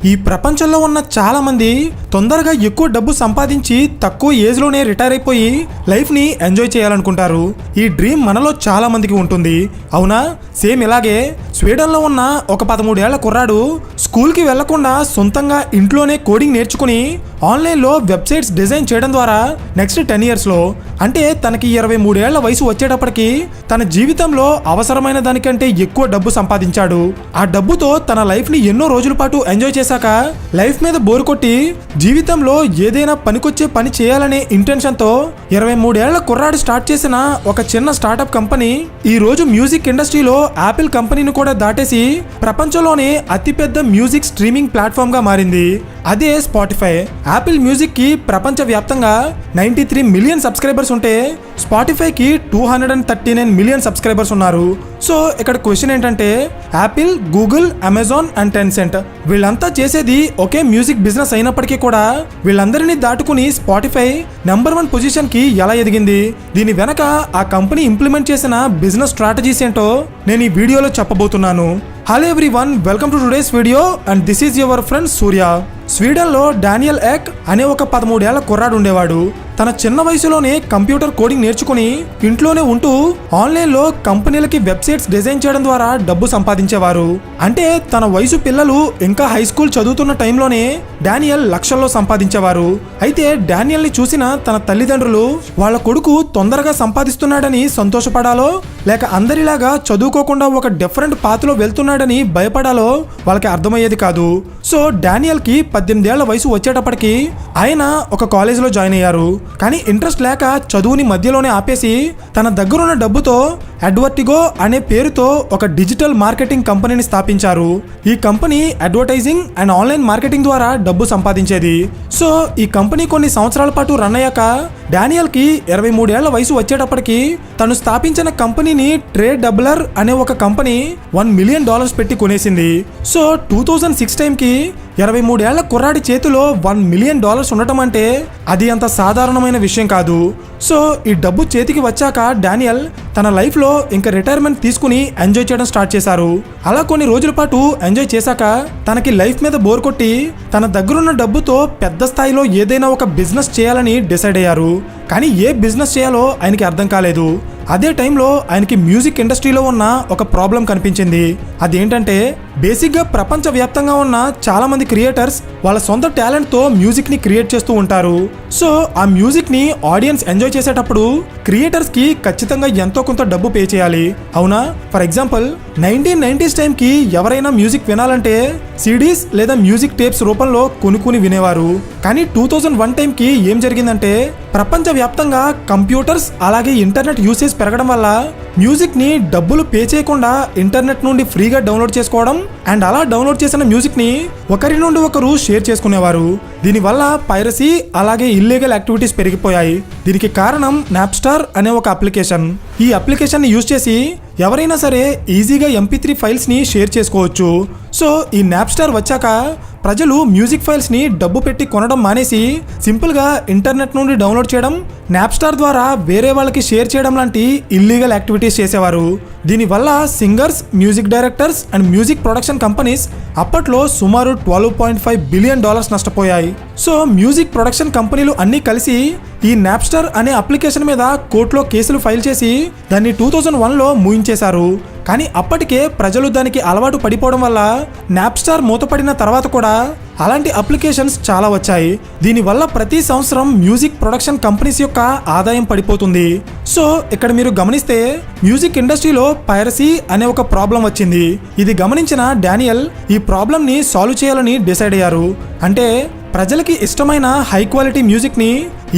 ఈ ప్రపంచంలో ఉన్న చాలా మంది తొందరగా ఎక్కువ డబ్బు సంపాదించి తక్కువ ఏజ్ లోనే రిటైర్ అయిపోయి లైఫ్ ని ఎంజాయ్ చేయాలనుకుంటారు. ఈ డ్రీమ్ మనలో చాలా మందికి ఉంటుంది, అవునా? సేమ్ ఇలాగే స్వీడన్ లో ఉన్న ఒక 13 ఏళ్ల కుర్రాడు స్కూల్ కి వెళ్లకుండా సొంతంగా ఇంట్లోనే కోడింగ్ నేర్చుకుని ఆన్లైన్ లో వెబ్సైట్స్ డిజైన్ చేయడం ద్వారా నెక్స్ట్ 10 years లో, అంటే తనకి 23 ఏళ్ల వయసు వచ్చేటప్పటికి తన జీవితంలో అవసరమైన దానికంటే ఎక్కువ డబ్బు సంపాదించాడు. ఆ డబ్బుతో తన లైఫ్ ని ఎన్నో రోజుల పాటు ఎంజాయ్ చేశాక లైఫ్ మీద బోర్ కొట్టి జీవితంలో ఏదైనా పనికొచ్చే పని చేయాలనే ఇంటెన్షన్ తో 23 ఏళ్ల కుర్రాడు స్టార్ట్ చేసిన ఒక చిన్న స్టార్ట్అప్ కంపెనీ ఈ రోజు మ్యూజిక్ ఇండస్ట్రీలో యాపిల్ కంపెనీని కూడా దాటేసి ప్రపంచంలోనే అతిపెద్ద మ్యూజిక్ స్ట్రీమింగ్ ప్లాట్ఫామ్ గా మారింది. అదే స్పాటిఫై. యాపిల్ మ్యూజిక్ కి ప్రపంచ వ్యాప్తంగా 93 మిలియన్ సబ్స్క్రైబర్స్ ఉంటే స్పాటిఫైకి 239 మిలియన్ సబ్స్క్రైబర్స్ ఉన్నారు. సో ఇక్కడ క్వశ్చన్ ఏంటంటే, Apple, Google, Amazon and Tencent వీళ్ళంతా చేసేది ఒకే మ్యూజిక్ బిజినెస్ అయినప్పటికీ కూడా వీళ్ళందరినీ దాటుకుని స్పాటిఫై నెంబర్ 1 పొజిషన్ కి ఎలా ఎదిగింది? దీని వెనక ఆ కంపెనీ ఇంప్లిమెంట్ చేసిన బిజినెస్ స్ట్రాటజీస్ ఏంటో నేను ఈ వీడియోలో చెప్పబోతున్నాను. Hello everyone, welcome to today's video and this is your friend Surya. స్వీడన్లో డానియల్ ఎక్ అనే ఒక 13 ఏళ్ల కుర్రాడు ఉండేవాడు. తన చిన్న వయసులోనే కంప్యూటర్ కోడింగ్ నేర్చుకుని ఇంట్లోనే ఉంటూ ఆన్లైన్లో కంపెనీలకి వెబ్సైట్స్ డిజైన్ చేయడం ద్వారా డబ్బు సంపాదించేవారు. అంటే తన వయసు పిల్లలు ఇంకా హై స్కూల్ చదువుతున్న టైంలోనే డానియల్ లక్షల్లో సంపాదించేవారు. అయితే డానియల్ని చూసిన తన తల్లిదండ్రులు వాళ్ళ కొడుకు తొందరగా సంపాదిస్తున్నాడని సంతోషపడాలో లేక అందరిలాగా చదువుకోకుండా ఒక డిఫరెంట్ పాత్లో వెళ్తున్నాడని భయపడాలో వాళ్ళకి అర్థమయ్యేది కాదు. సో డానియల్ కి 18 ఏళ్ల వయసు వచ్చేటప్పటికి ఆయన ఒక కాలేజీలో జాయిన్ అయ్యారు. కానీ ఇంట్రెస్ట్ లేక చదువుని మధ్యలోనే ఆపేసి తన దగ్గరున్న డబ్బుతో అడ్వర్టిగో అనే పేరుతో ఒక డిజిటల్ మార్కెటింగ్ కంపెనీని స్థాపించారు. ఈ company advertising and online marketing ద్వారా డబ్బు సంపాదించేది. సో ఈ కంపెనీ కొన్ని సంవత్సరాల పాటు రన్ అయ్యాక డానియల్ కి 23 ఏళ్ల వయసు వచ్చేటప్పటికి తను స్థాపించిన కంపెనీని ట్రేడ్ డబ్లర్ అనే ఒక కంపెనీ $1 మిలియన్ పెట్టి కొనేసింది. సో 2006 టైంకి 23 ఏళ్ల కుర్రాడి చేతిలో $1 మిలియన్ ఉండటం అంటే అది అంత సాధారణమైన విషయం కాదు. సో ఈ డబ్బు చేతికి వచ్చాక డానియల్ తన లైఫ్లో ఇంకా రిటైర్మెంట్ తీసుకుని ఎంజాయ్ చేయడం స్టార్ట్ చేశారు. అలా కొన్ని రోజుల పాటు ఎంజాయ్ చేశాక తనకి లైఫ్ మీద బోర్ కొట్టి తన దగ్గరున్న డబ్బుతో పెద్ద స్థాయిలో ఏదైనా ఒక బిజినెస్ చేయాలని డిసైడ్ అయ్యారు. కానీ ఏ బిజినెస్ చేయాలో ఆయనకి అర్థం కాలేదు. అదే టైంలో ఆయనకి మ్యూజిక్ ఇండస్ట్రీలో ఉన్న ఒక ప్రాబ్లం కనిపించింది. అదేంటంటే బేసిక్గా ప్రపంచవ్యాప్తంగా ఉన్న చాలా మంది క్రియేటర్స్ వాళ్ళ సొంత టాలెంట్తో మ్యూజిక్ని క్రియేట్ చేస్తూ ఉంటారు. సో ఆ మ్యూజిక్ని ఆడియన్స్ ఎంజాయ్ చేసేటప్పుడు క్రియేటర్స్కి ఖచ్చితంగా ఎంతో కొంత డబ్బు పే చేయాలి, అవునా? ఫర్ ఎగ్జాంపుల్ 1990s టైంకి ఎవరైనా మ్యూజిక్ వినాలంటే సిడీస్ లేదా మ్యూజిక్ టేప్స్ రూపంలో కొనుక్కుని వినేవారు. కానీ 2001 టైంకి ఏం జరిగిందంటే ప్రపంచవ్యాప్తంగా కంప్యూటర్స్ అలాగే ఇంటర్నెట్ యూసేజ్ పెరగడం వల్ల మ్యూజిక్ని డబ్బులు పే చేయకుండా ఇంటర్నెట్ నుండి ఫ్రీగా డౌన్లోడ్ చేసుకోవడం అండ్ అలా డౌన్లోడ్ చేసిన మ్యూజిక్ని ఒకరి నుండి ఒకరు షేర్ చేసుకునేవారు. దీనివల్ల పైరసీ అలాగే ఇల్లీగల్ యాక్టివిటీస్ పెరిగిపోయాయి. దీనికి కారణం నాప్స్టార్ అనే ఒక అప్లికేషన్. ఈ అప్లికేషన్ని యూజ్ చేసి ఎవరైనా సరే ఈజీగా MP3 ఫైల్స్ని షేర్ చేసుకోవచ్చు. సో ఈ నాప్స్టార్ వచ్చాక ప్రజలు మ్యూజిక్ ఫైల్స్ని డబ్బు పెట్టి కొనడం మానేసి సింపుల్గా ఇంటర్నెట్ నుండి డౌన్లోడ్ చేయడం, నాప్స్టార్ ద్వారా వేరే వాళ్ళకి షేర్ చేయడం లాంటి ఇల్లీగల్ యాక్టివిటీస్ చేసేవారు. దీనివల్ల singers, music directors and music production companies అప్పట్లో సుమారు $12.5 బిలియన్ నష్టపోయాయి. సో మ్యూజిక్ ప్రొడక్షన్ కంపెనీలు అన్నీ కలిసి ఈ నాప్స్టార్ అనే అప్లికేషన్ మీద కోర్టులో కేసులు ఫైల్ చేసి దాన్ని 2001లో మూయించేశారు. కానీ అప్పటికే ప్రజలు దానికి అలవాటు పడిపోవడం వల్ల నాప్స్టార్ మూతపడిన తర్వాత కూడా అలాంటి అప్లికేషన్స్ చాలా వచ్చాయి. దీనివల్ల ప్రతి సంవత్సరం మ్యూజిక్ ప్రొడక్షన్ కంపెనీస్ యొక్క ఆదాయం పడిపోతుంది. సో ఇక్కడ మీరు గమనిస్తే మ్యూజిక్ ఇండస్ట్రీలో పైరసీ అనే ఒక ప్రాబ్లం వచ్చింది. ఇది గమనించిన డానియల్ ఈ ప్రాబ్లంని సాల్వ్ చేయాలని డిసైడ్ అయ్యారు. అంటే ప్రజలకి ఇష్టమైన హై క్వాలిటీ మ్యూజిక్ని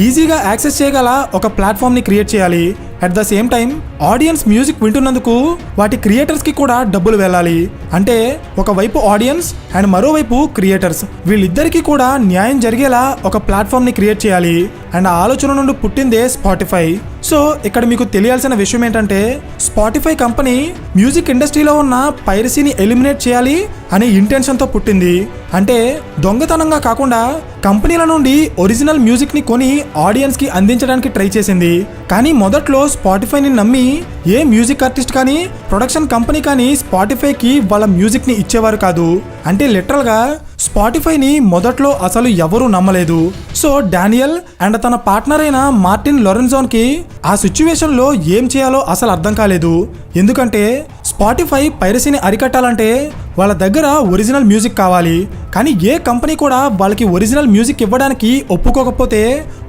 ఈజీగా యాక్సెస్ చేయగల ఒక ప్లాట్ఫామ్ని క్రియేట్ చేయాలి. At the same time audience music వింటున్నందుకు వాటి క్రియేటర్స్కి కూడా డబ్బులు వెళ్ళాలి. అంటే ఒకవైపు ఆడియన్స్ అండ్ మరోవైపు క్రియేటర్స్ వీళ్ళిద్దరికీ కూడా న్యాయం జరిగేలా ఒక ప్లాట్ఫామ్ని క్రియేట్ చేయాలి. అండ్ ఆ ఆలోచన నుండి పుట్టిందే స్పాటిఫై. సో ఇక్కడ మీకు తెలియాల్సిన విషయం ఏంటంటే స్పాటిఫై కంపెనీ మ్యూజిక్ ఇండస్ట్రీలో ఉన్న పైరసీని ఎలిమినేట్ చేయాలి అనే ఇంటెన్షన్తో పుట్టింది. అంటే దొంగతనంగా కాకుండా కంపెనీల నుండి ఒరిజినల్ మ్యూజిక్ని కొని ఆడియన్స్కి అందించడానికి ట్రై చేసింది. కానీ మొదట్లో స్పాటిఫైని నమ్మి ఏ మ్యూజిక్ ఆర్టిస్ట్ కానీ ప్రొడక్షన్ కంపెనీ కానీ స్పాటిఫైకి వాళ్ళ మ్యూజిక్ని ఇచ్చేవారు కాదు. అంటే లిటరల్గా స్పాటిఫైని మొదట్లో అసలు ఎవరూ నమ్మలేదు. సో డానియల్ అండ్ తన పార్ట్నర్ అయిన మార్టిన్ లోరెన్జోన్కి ఆ సిచ్యువేషన్లో ఏం చేయాలో అసలు అర్థం కాలేదు. ఎందుకంటే స్పాటిఫై పైరసీని అరికట్టాలంటే వాళ్ళ దగ్గర ఒరిజినల్ మ్యూజిక్ కావాలి. కానీ ఏ కంపెనీ కూడా వాళ్ళకి ఒరిజినల్ మ్యూజిక్ ఇవ్వడానికి ఒప్పుకోకపోతే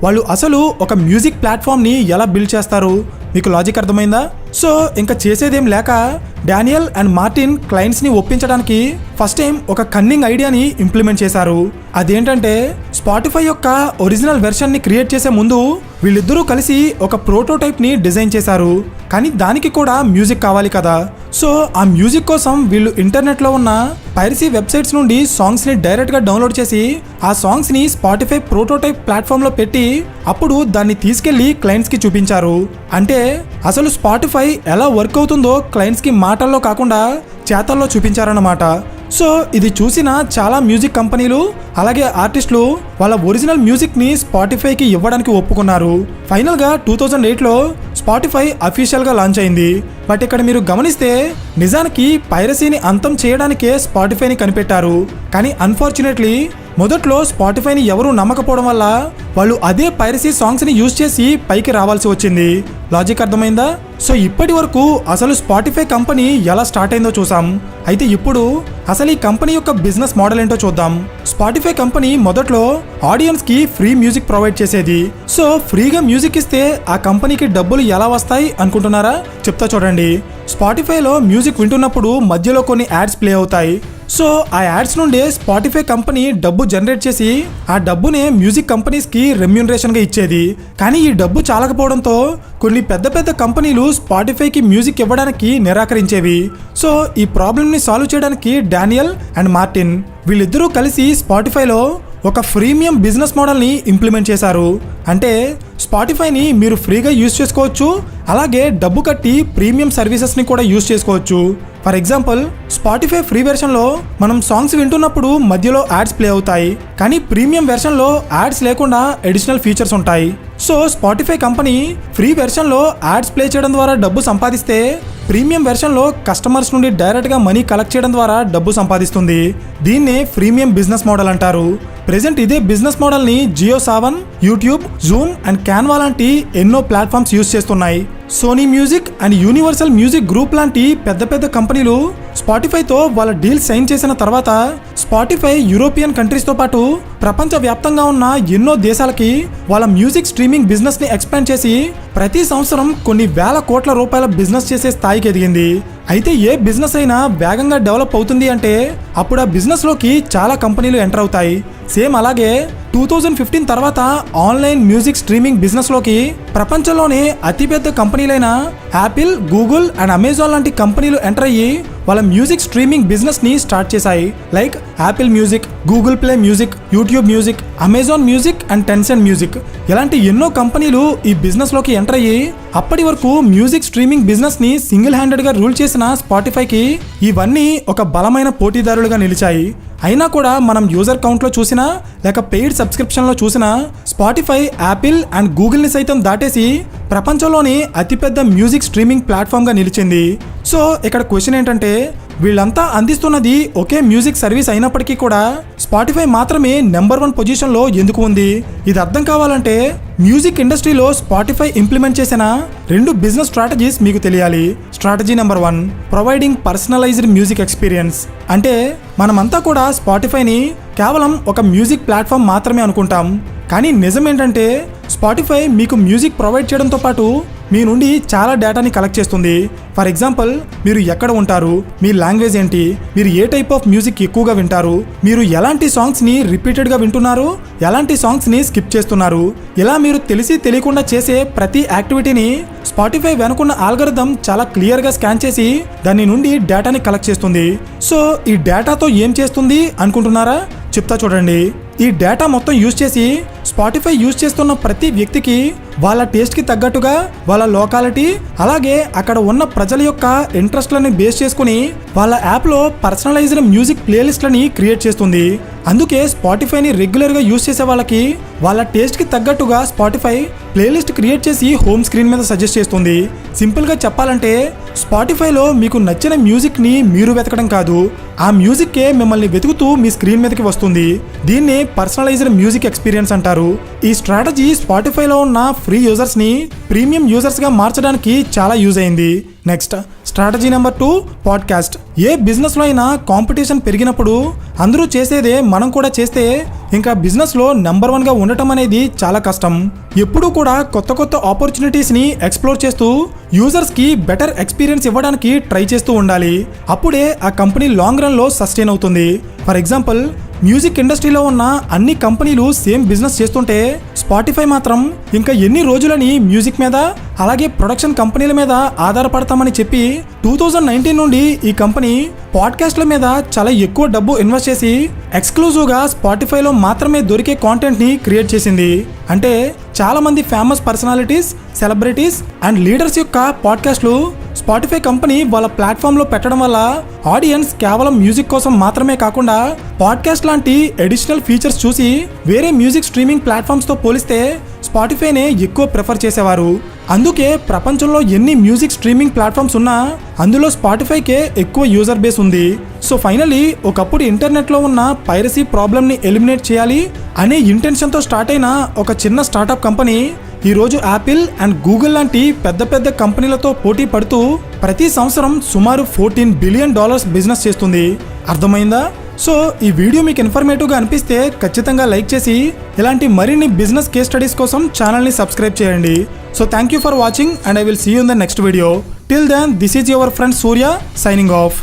వాళ్ళు అసలు ఒక మ్యూజిక్ ప్లాట్ఫామ్ని ఎలా బిల్డ్ చేస్తారు? మీకు లాజిక్ అర్థమైందా? సో ఇంకా చేసేదేం లేక డానియల్ అండ్ మార్టిన్ క్లయింట్స్ని ఒప్పించడానికి ఫస్ట్ టైం ఒక కన్నింగ్ ఐడియాని ఇంప్లిమెంట్ చేశారు. అదేంటంటే స్పాటిఫై యొక్క ఒరిజినల్ వెర్షన్ని క్రియేట్ చేసే ముందు వీళ్ళిద్దరూ కలిసి ఒక ప్రోటోటైప్ని డిజైన్ చేశారు. కానీ దానికి కూడా మ్యూజిక్ కావాలి కదా. సో ఆ మ్యూజిక్ కోసం వీళ్ళు ఇంటర్నెట్లో ఉన్న పైరసీ వెబ్సైట్స్ నుండి సాంగ్స్ని డైరెక్ట్గా డౌన్లోడ్ చేసి ఆ సాంగ్స్ని స్పాటిఫై ప్రోటోటైప్ ప్లాట్ఫామ్లో పెట్టి అప్పుడు దాన్ని తీసుకెళ్లి క్లయింట్స్కి చూపించారు. అంటే అసలు స్పాటిఫై ఎలా వర్క్ అవుతుందో క్లయింట్స్కి మాటల్లో కాకుండా చేతల్లో చూపించారన్నమాట. సో ఇది చూసిన చాలా మ్యూజిక్ కంపెనీలు అలాగే ఆర్టిస్టులు వాళ్ళ ఒరిజినల్ మ్యూజిక్ని స్పాటిఫైకి ఇవ్వడానికి ఒప్పుకున్నారు. ఫైనల్గా 2008లో స్పాటిఫై అఫీషియల్గా లాంచ్ అయింది. బట్ ఇక్కడ మీరు గమనిస్తే నిజానికి పైరసీని అంతం చేయడానికే స్పాటిఫైని కనిపెట్టారు. కానీ అన్ఫార్చునేట్లీ మొదట్లో స్పాటిఫైని ఎవరూ నమ్మకపోవడం వల్ల వాళ్ళు అదే పైరసీ సాంగ్స్ని యూజ్ చేసి పైకి రావాల్సి వచ్చింది. లాజిక్ అర్థమైందా? సో ఇప్పటి వరకు అసలు స్పాటిఫై కంపెనీ ఎలా స్టార్ట్ అయిందో చూసాం. అయితే ఇప్పుడు అసలు ఈ కంపెనీ యొక్క బిజినెస్ మోడల్ ఏంటో చూద్దాం. స్పాటిఫై కంపెనీ మొదట్లో ఆడియన్స్కి ఫ్రీ మ్యూజిక్ ప్రొవైడ్ చేసేది. సో ఫ్రీగా మ్యూజిక్ ఇస్తే ఆ కంపెనీకి డబ్బులు ఎలా వస్తాయి అనుకుంటున్నారా? చెప్తా చూడండి. స్పాటిఫైలో మ్యూజిక్ వింటున్నప్పుడు మధ్యలో కొన్ని యాడ్స్ ప్లే అవుతాయి. సో ఆ యాడ్స్ నుండే స్పాటిఫై కంపెనీ డబ్బు జనరేట్ చేసి ఆ డబ్బునే మ్యూజిక్ కంపెనీస్కి రెమ్యూనరేషన్గా ఇచ్చేది. కానీ ఈ డబ్బు చాలకపోవడంతో కొన్ని పెద్ద పెద్ద కంపెనీలు స్పాటిఫైకి మ్యూజిక్ ఇవ్వడానికి నిరాకరించేవి. సో ఈ ప్రాబ్లమ్ని సాల్వ్ చేయడానికి డానియల్ అండ్ మార్టిన్ వీళ్ళిద్దరూ కలిసి స్పాటిఫైలో ఒక ఫ్రీమియం బిజినెస్ మోడల్ని ఇంప్లిమెంట్ చేశారు. అంటే స్పాటిఫైని మీరు ఫ్రీగా యూజ్ చేసుకోవచ్చు, అలాగే డబ్బు కట్టి ప్రీమియం సర్వీసెస్ని కూడా యూజ్ చేసుకోవచ్చు. ఫర్ ఎగ్జాంపుల్ స్పాటిఫై ఫ్రీ వెర్షన్లో మనం సాంగ్స్ వింటున్నప్పుడు మధ్యలో యాడ్స్ ప్లే అవుతాయి. కానీ ప్రీమియం వెర్షన్లో యాడ్స్ లేకుండా అడిషనల్ ఫీచర్స్ ఉంటాయి. సో స్పాటిఫై కంపెనీ ఫ్రీ వెర్షన్లో యాడ్స్ ప్లే చేయడం ద్వారా డబ్బు సంపాదిస్తే ప్రీమియం వెర్షన్లో కస్టమర్స్ నుండి డైరెక్ట్గా మనీ కలెక్ట్ చేయడం ద్వారా డబ్బు సంపాదిస్తుంది. దీన్నే ఫ్రీమియం బిజినెస్ మోడల్ అంటారు. ప్రెజెంట్ ఇదే బిజినెస్ మోడల్ని Jio Saavn, YouTube, Zoom and Canva లాంటి ఎన్నో ప్లాట్ఫామ్స్ యూజ్ చేస్తున్నాయి. Sony Music and Universal Music Group లాంటి పెద్ద పెద్ద కంపెనీలు స్పాటిఫైతో వాళ్ళ డీల్ సైన్ చేసిన తర్వాత స్పాటిఫై యూరోపియన్ కంట్రీస్తో పాటు ప్రపంచ వ్యాప్తంగా ఉన్న ఎన్నో దేశాలకి వాళ్ళ మ్యూజిక్ స్ట్రీమింగ్ బిజినెస్ని ఎక్స్పాండ్ చేసి ప్రతి సంవత్సరం కొన్ని వేల కోట్ల రూపాయల బిజినెస్ చేసే స్థాయికి ఎదిగింది. అయితే ఏ బిజినెస్ అయినా వేగంగా డెవలప్ అవుతుంది అంటే అప్పుడు ఆ బిజినెస్లోకి చాలా కంపెనీలు ఎంటర్ అవుతాయి. సేమ్ అలాగే 2015 తర్వాత ఆన్లైన్ మ్యూజిక్ స్ట్రీమింగ్ బిజినెస్లోకి ప్రపంచంలోనే అతిపెద్ద కంపెనీలైన యాపిల్, గూగుల్ అండ్ అమెజాన్ లాంటి కంపెనీలు ఎంటర్ అయ్యి వాళ్ళ మ్యూజిక్ స్ట్రీమింగ్ బిజినెస్ని స్టార్ట్ చేశాయి. Like Apple music, Google play music, YouTube music, Amazon music and Tencent music ఇలాంటి ఎన్నో కంపెనీలు ఈ బిజినెస్లోకి ఎంటర్ అయ్యి అప్పటి వరకు మ్యూజిక్ స్ట్రీమింగ్ బిజినెస్ని సింగిల్ హ్యాండెడ్గా రూల్ చేసిన స్పాటిఫైకి ఇవన్నీ ఒక బలమైన పోటీదారులుగా నిలిచాయి. అయినా కూడా మనం యూజర్ కౌంట్లో చూసినా లేక పెయిడ్ సబ్స్క్రిప్షన్లో చూసినా స్పాటిఫై యాపిల్ అండ్ గూగుల్ని సైతం దాటేసి ప్రపంచంలోని అతిపెద్ద మ్యూజిక్ స్ట్రీమింగ్ ప్లాట్ఫామ్గా నిలిచింది. సో ఇక్కడ క్వశ్చన్ ఏంటంటే వీళ్ళంతా అందిస్తున్నది ఒకే మ్యూజిక్ సర్వీస్ అయినప్పటికీ కూడా స్పాటిఫై మాత్రమే నెంబర్ 1 పొజిషన్లో ఎందుకు ఉంది? ఇది అర్థం కావాలంటే మ్యూజిక్ ఇండస్ట్రీలో స్పాటిఫై ఇంప్లిమెంట్ చేసిన 2 బిజినెస్ స్ట్రాటజీస్ మీకు తెలియాలి. Strategy number 1, providing personalised music experience. అంటే మనమంతా కూడా స్పాటిఫైని కేవలం ఒక మ్యూజిక్ ప్లాట్ఫామ్ మాత్రమే అనుకుంటాం. కానీ నిజం ఏంటంటే స్పాటిఫై మీకు మ్యూజిక్ ప్రొవైడ్ చేయడంతో పాటు మీ నుండి చాలా డేటాని కలెక్ట్ చేస్తుంది. ఫర్ ఎగ్జాంపుల్ మీరు ఎక్కడ ఉంటారు, మీ లాంగ్వేజ్ ఏంటి, మీరు ఏ టైప్ ఆఫ్ మ్యూజిక్ ఎక్కువగా వింటారు, మీరు ఎలాంటి సాంగ్స్ని రిపీటెడ్గా వింటున్నారు, ఎలాంటి సాంగ్స్ని స్కిప్ చేస్తున్నారు, ఇలా మీరు తెలిసి తెలియకుండా చేసే ప్రతి యాక్టివిటీని స్పాటిఫై వెనుకున్న ఆల్గరిథం చాలా క్లియర్గా స్కాన్ చేసి దాని నుండి డేటాని కలెక్ట్ చేస్తుంది. సో ఈ డేటాతో ఏం చేస్తుంది అనుకుంటున్నారా? చెప్తా చూడండి. ఈ డేటా మొత్తం యూజ్ చేసి స్పాటిఫై యూజ్ చేస్తున్న ప్రతి వ్యక్తికి వాళ్ళ టేస్ట్కి తగ్గట్టుగా వాళ్ళ లోకాలిటీ అలాగే అక్కడ ఉన్న ప్రజల యొక్క ఇంట్రెస్ట్లని బేస్ చేసుకుని వాళ్ళ యాప్లో పర్సనలైజ్డ్ మ్యూజిక్ ప్లేలిస్ట్లని క్రియేట్ చేస్తుంది. అందుకే స్పాటిఫైని రెగ్యులర్గా యూజ్ చేసే వాళ్ళకి వాళ్ళ టేస్ట్కి తగ్గట్టుగా స్పాటిఫై ప్లేలిస్ట్ క్రియేట్ చేసి హోమ్ స్క్రీన్ మీద సజెస్ట్ చేస్తుంది. సింపుల్గా చెప్పాలంటే స్పాటిఫైలో మీకు నచ్చిన మ్యూజిక్ని మీరు వెతకడం కాదు, ఆ మ్యూజిక్కే మిమ్మల్ని వెతుకుతూ మీ స్క్రీన్ మీదకి వస్తుంది. దీన్ని పర్సనలైజ్డ్ మ్యూజిక్ ఎక్స్పీరియన్స్ అంటారు. ఈ స్ట్రాటజీ స్పాటిఫైలో ఉన్న ఫ్రీ యూజర్స్ని ప్రీమియం యూజర్స్గా మార్చడానికి చాలా యూజ్ అయింది. Next strategy number 2, podcast. ఏ బిజినెస్లో అయినా కాంపిటీషన్ పెరిగినప్పుడు అందరూ చేసేదే మనం కూడా చేస్తే ఇంకా బిజినెస్లో నెంబర్ 1గా ఉండటం అనేది చాలా కష్టం. ఎప్పుడూ కూడా కొత్త కొత్త ఆపర్చునిటీస్ని ఎక్స్ప్లోర్ చేస్తూ యూజర్స్కి బెటర్ ఎక్స్పీరియన్స్ ఇవ్వడానికి ట్రై చేస్తూ ఉండాలి. అప్పుడే ఆ కంపెనీ లాంగ్ రన్లో సస్టైన్ అవుతుంది. ఫర్ ఎగ్జాంపుల్, మ్యూజిక్ ఇండస్ట్రీలో ఉన్న అన్ని కంపెనీలు సేమ్ బిజినెస్ చేస్తుంటే స్పాటిఫై మాత్రం ఇంకా ఎన్ని రోజులని మ్యూజిక్ మీద అలాగే ప్రొడక్షన్ కంపెనీల మీద ఆధారపడతామని చెప్పి 2019 నుండి ఈ కంపెనీ పాడ్కాస్ట్ల మీద చాలా ఎక్కువ డబ్బు ఇన్వెస్ట్ చేసి ఎక్స్క్లూజివ్గా స్పాటిఫైలో మాత్రమే దొరికే కాంటెంట్ని క్రియేట్ చేసింది. అంటే చాలా మంది famous personalities, celebrities and leaders యొక్క పాడ్కాస్ట్లు స్పాటిఫై కంపెనీ వాళ్ళ ప్లాట్ఫామ్లో పెట్టడం వల్ల ఆడియన్స్ కేవలం మ్యూజిక్ కోసం మాత్రమే కాకుండా పాడ్కాస్ట్ లాంటి అడిషనల్ ఫీచర్స్ చూసి వేరే మ్యూజిక్ స్ట్రీమింగ్ ప్లాట్ఫామ్స్తో పోలిస్తే స్పాటిఫైనే ఎక్కువ ప్రిఫర్ చేసేవారు. అందుకే ప్రపంచంలో ఎన్ని మ్యూజిక్ స్ట్రీమింగ్ ప్లాట్ఫామ్స్ ఉన్నా అందులో స్పాటిఫైకే ఎక్కువ యూజర్ బేస్ ఉంది. సో ఫైనలీ ఒకప్పుడు ఇంటర్నెట్లో ఉన్న పైరసీ ప్రాబ్లమ్ని ఎలిమినేట్ చేయాలి అనే ఇంటెన్షన్తో స్టార్ట్ అయిన ఒక చిన్న స్టార్టప్ కంపెనీ ఈరోజు యాపిల్ అండ్ గూగుల్ లాంటి పెద్ద పెద్ద కంపెనీలతో పోటీ పడుతూ ప్రతి సంవత్సరం సుమారు $14 బిలియన్ బిజినెస్ చేస్తుంది. అర్థమైందా? సో ఈ వీడియో మీకు ఇన్ఫర్మేటివ్గా అనిపిస్తే ఖచ్చితంగా లైక్ చేసి ఇలాంటి మరిన్ని బిజినెస్ కేస్ స్టడీస్ కోసం ఛానల్ని సబ్స్క్రైబ్ చేయండి. So thank you for watching and I will see you in the next video. Till then this is your friend Surya signing of.